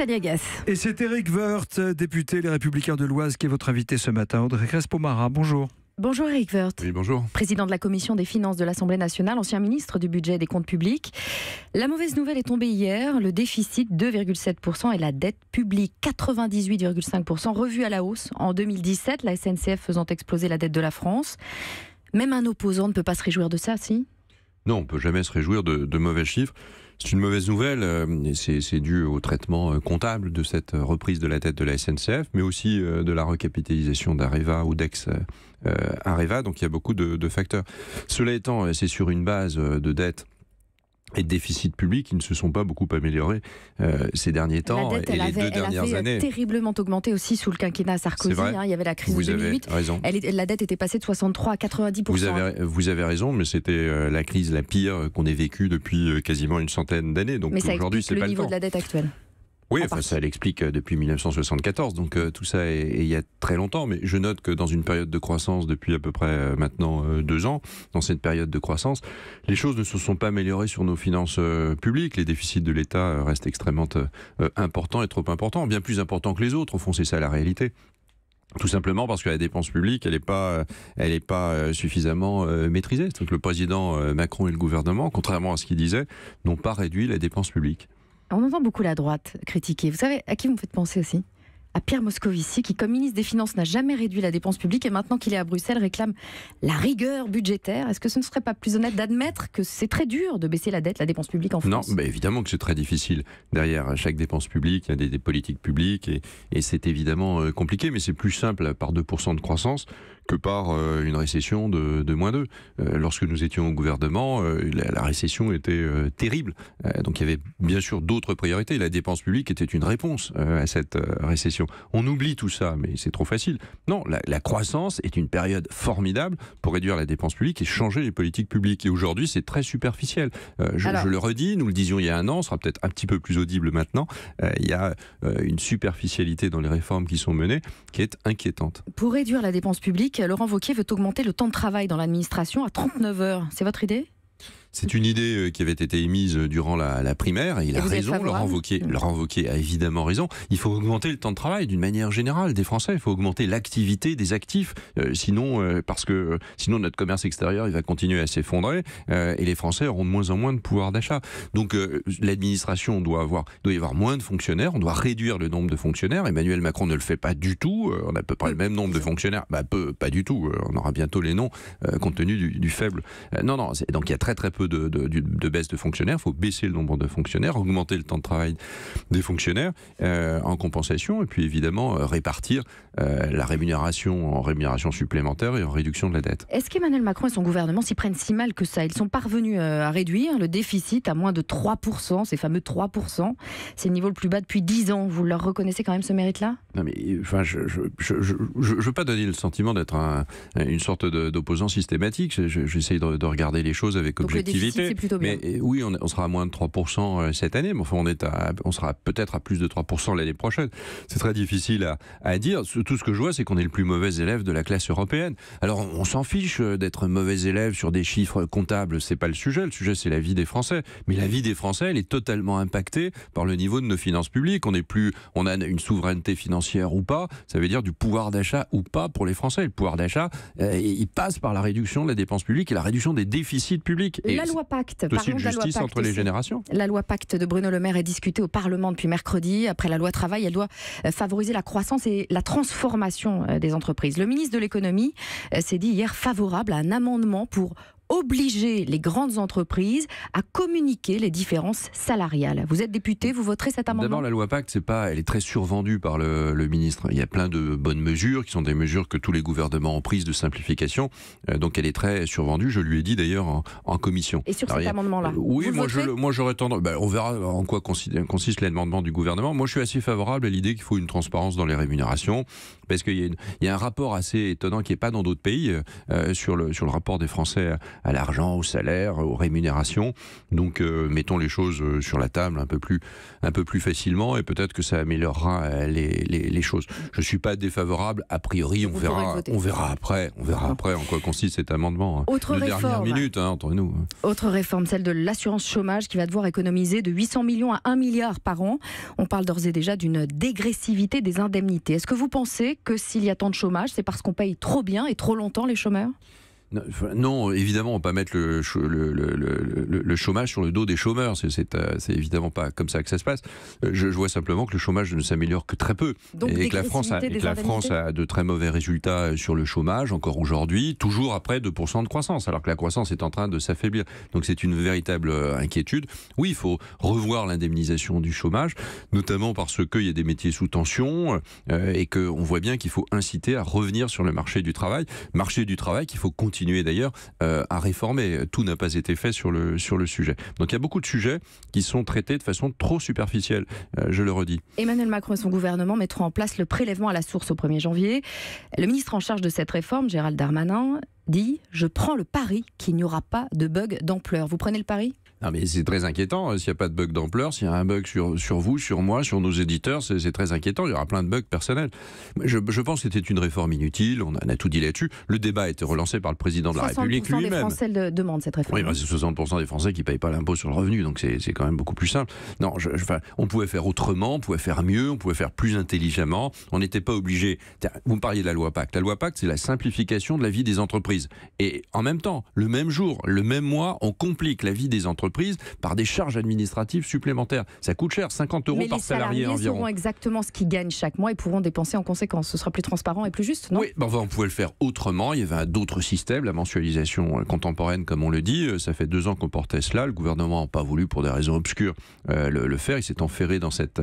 Stéphanie Agas. Et c'est Éric Woerth, député Les Républicains de l'Oise, qui est votre invité ce matin. Audrey Crespo-Mara, bonjour. Bonjour Éric Woerth. Oui, bonjour. Président de la Commission des finances de l'Assemblée nationale, ancien ministre du budget et des comptes publics. La mauvaise nouvelle est tombée hier, le déficit 2,7% et la dette publique 98,5%, revue à la hausse en 2017, la SNCF faisant exploser la dette de la France. Même un opposant ne peut pas se réjouir de ça, si ? Non, on ne peut jamais se réjouir de mauvais chiffres. C'est une mauvaise nouvelle, et c'est dû au traitement comptable de cette reprise de la dette de la SNCF, mais aussi de la recapitalisation d'Areva ou d'ex-Areva, donc il y a beaucoup de facteurs. Cela étant, c'est sur une base de dette et de déficit public qui ne se sont pas beaucoup améliorés ces derniers temps. La dette, et les deux dernières années, terriblement augmenté aussi sous le quinquennat Sarkozy. Il y avait la crise de 2008. Raison. La dette était passée de 63 à 90%. Vous avez raison, mais c'était la crise la pire qu'on ait vécue depuis quasiment une centaine d'années. Donc mais aujourd'hui, c'est pas le niveau de la dette actuelle. Oui, enfin, ça l'explique depuis 1974, donc tout ça est il y a très longtemps, mais je note que dans une période de croissance depuis à peu près maintenant 2 ans, dans cette période de croissance, les choses ne se sont pas améliorées sur nos finances publiques. Les déficits de l'État restent extrêmement importants et trop importants, bien plus importants que les autres, au fond c'est ça la réalité. Tout simplement parce que la dépense publique, elle n'est pas suffisamment maîtrisée. Donc le président Macron et le gouvernement, contrairement à ce qu'il disait, n'ont pas réduit la dépense publique. On entend beaucoup la droite critiquer. Vous savez à qui vous me faites penser aussi ? À Pierre Moscovici, qui, comme ministre des Finances, n'a jamais réduit la dépense publique et maintenant qu'il est à Bruxelles, réclame la rigueur budgétaire. Est-ce que ce ne serait pas plus honnête d'admettre que c'est très dur de baisser la dette, la dépense publique en France ? Non, évidemment que c'est très difficile. Derrière chaque dépense publique, il y a des politiques publiques et c'est évidemment compliqué, mais c'est plus simple par 2% de croissance que par une récession de moins 2. Lorsque nous étions au gouvernement, la récession était terrible. Donc il y avait bien sûr d'autres priorités. La dépense publique était une réponse à cette récession. On oublie tout ça, mais c'est trop facile. Non, la croissance est une période formidable pour réduire la dépense publique et changer les politiques publiques. Et aujourd'hui, c'est très superficiel. Je le redis, nous le disions il y a 1 an, ce sera peut-être un petit peu plus audible maintenant. Il y a une superficialité dans les réformes qui sont menées qui est inquiétante. Pour réduire la dépense publique, Laurent Wauquiez veut augmenter le temps de travail dans l'administration à 39 heures. C'est votre idée ? C'est une idée qui avait été émise durant la primaire et il a raison, Laurent Wauquiez a évidemment raison. Il faut augmenter le temps de travail d'une manière générale des Français, il faut augmenter l'activité des actifs, sinon notre commerce extérieur il va continuer à s'effondrer et les Français auront de moins en moins de pouvoir d'achat. Donc l'administration doit y avoir moins de fonctionnaires, on doit réduire le nombre de fonctionnaires. Emmanuel Macron ne le fait pas du tout, on a à peu près le même nombre de fonctionnaires, pas du tout, on aura bientôt les noms compte tenu du faible. Donc il y a très peu de baisse de fonctionnaires, il faut baisser le nombre de fonctionnaires, augmenter le temps de travail des fonctionnaires en compensation et puis évidemment répartir la rémunération en rémunération supplémentaire et en réduction de la dette. Est-ce qu'Emmanuel Macron et son gouvernement s'y prennent si mal que ça ? Ils sont parvenus à réduire le déficit à moins de 3%, ces fameux 3%. C'est le niveau le plus bas depuis 10 ans. Vous leur reconnaissez quand même ce mérite-là ? Non mais enfin, je veux pas donner le sentiment d'être une sorte d'opposant systématique. J'essaye de regarder les choses avec objectivité. C'est plutôt bien. Mais oui, on sera à moins de 3% cette année, mais enfin on sera peut-être à plus de 3% l'année prochaine. C'est très difficile à dire. Tout ce que je vois, c'est qu'on est le plus mauvais élève de la classe européenne. Alors on s'en fiche d'être mauvais élève sur des chiffres comptables, c'est pas le sujet. Le sujet, c'est la vie des Français. Mais la vie des Français, elle est totalement impactée par le niveau de nos finances publiques. On a une souveraineté financière ou pas. Ça veut dire du pouvoir d'achat ou pas pour les Français. Le pouvoir d'achat, il passe par la réduction de la dépense publique et la réduction des déficits publics. La loi Pacte. C'est aussi une justice entre les générations. La loi Pacte de Bruno Le Maire est discutée au Parlement depuis mercredi. Après la loi Travail, elle doit favoriser la croissance et la transformation des entreprises. Le ministre de l'économie s'est dit hier favorable à un amendement pour obliger les grandes entreprises à communiquer les différences salariales. Vous êtes député, vous voterez cet amendement ? D'abord, la loi Pacte, elle est très survendue par le ministre. Il y a plein de bonnes mesures qui sont des mesures que tous les gouvernements ont prises de simplification. Donc elle est très survendue. Je lui ai dit d'ailleurs en commission. Et sur cet amendement-là oui, moi j'aurais tendance. On verra en quoi consiste l'amendement du gouvernement. Moi je suis assez favorable à l'idée qu'il faut une transparence dans les rémunérations. Parce qu'il y a un rapport assez étonnant qui n'est pas dans d'autres pays sur le rapport des Français à l'argent, au salaire, aux rémunérations. Donc mettons les choses sur la table un peu plus facilement et peut-être que ça améliorera les choses. Je ne suis pas défavorable, a priori, on verra après en quoi consiste cet amendement. Autre réforme, dernière minute, entre nous. Autre réforme, celle de l'assurance chômage qui va devoir économiser de 800 millions à 1 milliard par an. On parle d'ores et déjà d'une dégressivité des indemnités. Est-ce que vous pensez que s'il y a tant de chômage, c'est parce qu'on paye trop bien et trop longtemps les chômeurs ? Non, évidemment, on ne va pas mettre le chômage sur le dos des chômeurs. C'est évidemment pas comme ça que ça se passe. Je vois simplement que le chômage ne s'améliore que très peu. Donc, et que la France a de très mauvais résultats sur le chômage, encore aujourd'hui, toujours après 2% de croissance, alors que la croissance est en train de s'affaiblir. Donc c'est une véritable inquiétude. Oui, il faut revoir l'indemnisation du chômage, notamment parce qu'il y a des métiers sous tension et qu'on voit bien qu'il faut inciter à revenir sur le marché du travail. Marché du travail qu'il faut continuer d'ailleurs à réformer. Tout n'a pas été fait sur le sujet. Donc il y a beaucoup de sujets qui sont traités de façon trop superficielle, je le redis. Emmanuel Macron et son gouvernement mettront en place le prélèvement à la source au 1er janvier. Le ministre en charge de cette réforme, Gérald Darmanin, dit « Je prends le pari qu'il n'y aura pas de bug d'ampleur ». Vous prenez le pari ? Non mais c'est très inquiétant, s'il n'y a pas de bug d'ampleur, s'il y a un bug sur vous, sur moi, sur nos éditeurs, c'est très inquiétant, il y aura plein de bugs personnels. Je pense que c'était une réforme inutile, on a tout dit là-dessus. Le débat a été relancé par le président de la République lui-même. 60% des Français demandent cette réforme. Oui, c'est 60% des Français qui ne payent pas l'impôt sur le revenu, donc c'est quand même beaucoup plus simple. Non, on pouvait faire autrement, on pouvait faire mieux, on pouvait faire plus intelligemment, on n'était pas obligé. Vous me parliez de la loi Pacte. La loi Pacte, c'est la simplification de la vie des entreprises. Et en même temps, le même jour, le même mois, on complique la vie des entreprises par des charges administratives supplémentaires. Ça coûte cher, 50 € par salarié environ. Mais les salariés sauront exactement ce qu'ils gagnent chaque mois et pourront dépenser en conséquence. Ce sera plus transparent et plus juste, non ? Oui, on pouvait le faire autrement. Il y avait d'autres systèmes, la mensualisation contemporaine, comme on le dit. Ça fait 2 ans qu'on portait cela. Le gouvernement n'a pas voulu, pour des raisons obscures, le faire. Il s'est enferré dans cette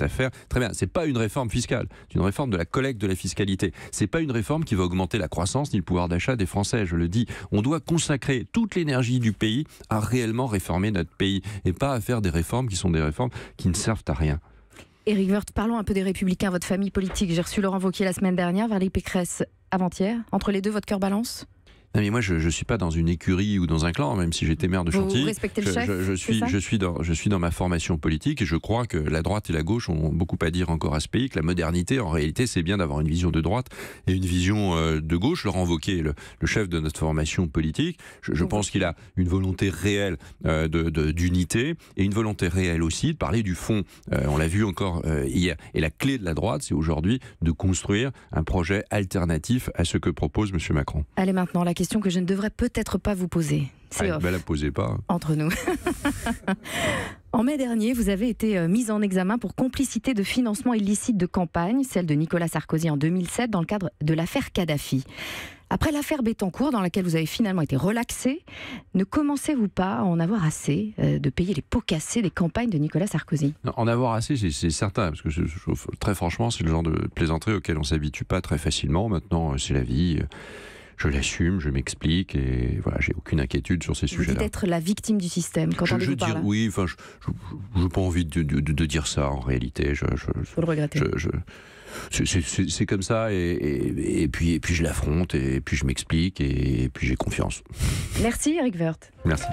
affaire. Très bien, c'est pas une réforme fiscale. C'est une réforme de la collecte de la fiscalité. C'est pas une réforme qui va augmenter la croissance ni le pouvoir d'achat des Français. Je le dis. On doit consacrer toute l'énergie du pays à réellement réformer notre pays et pas à faire des réformes qui sont des réformes qui ne servent à rien. Éric Woerth, parlons un peu des Républicains, votre famille politique. J'ai reçu Laurent Wauquiez la semaine dernière, Valérie Pécresse avant-hier. Entre les deux, votre cœur balance ? Non mais moi je ne suis pas dans une écurie ou dans un clan, même si j'étais maire de Chantilly. Vous respectez le chef, je suis dans ma formation politique et je crois que la droite et la gauche ont beaucoup à dire encore à ce pays, que la modernité en réalité c'est bien d'avoir une vision de droite et une vision de gauche. Laurent Wauquiez est le chef de notre formation politique. Je pense qu'il a une volonté réelle d'unité et une volonté réelle aussi de parler du fond. On l'a vu encore hier. Et la clé de la droite, c'est aujourd'hui de construire un projet alternatif à ce que propose M. Macron. Allez maintenant, la question que je ne devrais peut-être pas vous poser. C'est off. La posez pas. Entre nous. En mai dernier, vous avez été mise en examen pour complicité de financement illicite de campagne, celle de Nicolas Sarkozy en 2007 dans le cadre de l'affaire Kadhafi. Après l'affaire Bettencourt, dans laquelle vous avez finalement été relaxé, ne commencez-vous pas à en avoir assez de payer les pots cassés des campagnes de Nicolas Sarkozy ? Non, en avoir assez, c'est certain, parce que très franchement, c'est le genre de plaisanterie auquel on ne s'habitue pas très facilement. Maintenant, c'est la vie. Je l'assume, je m'explique et voilà, j'ai aucune inquiétude sur ces sujets-là. Vous dites être la victime du système, qu'entendez-vous par là ? Oui, enfin, je n'ai pas envie de dire ça en réalité. Vous le regrettez ? C'est comme ça et puis je l'affronte et puis je m'explique et puis j'ai confiance. Merci Éric Woerth. Merci.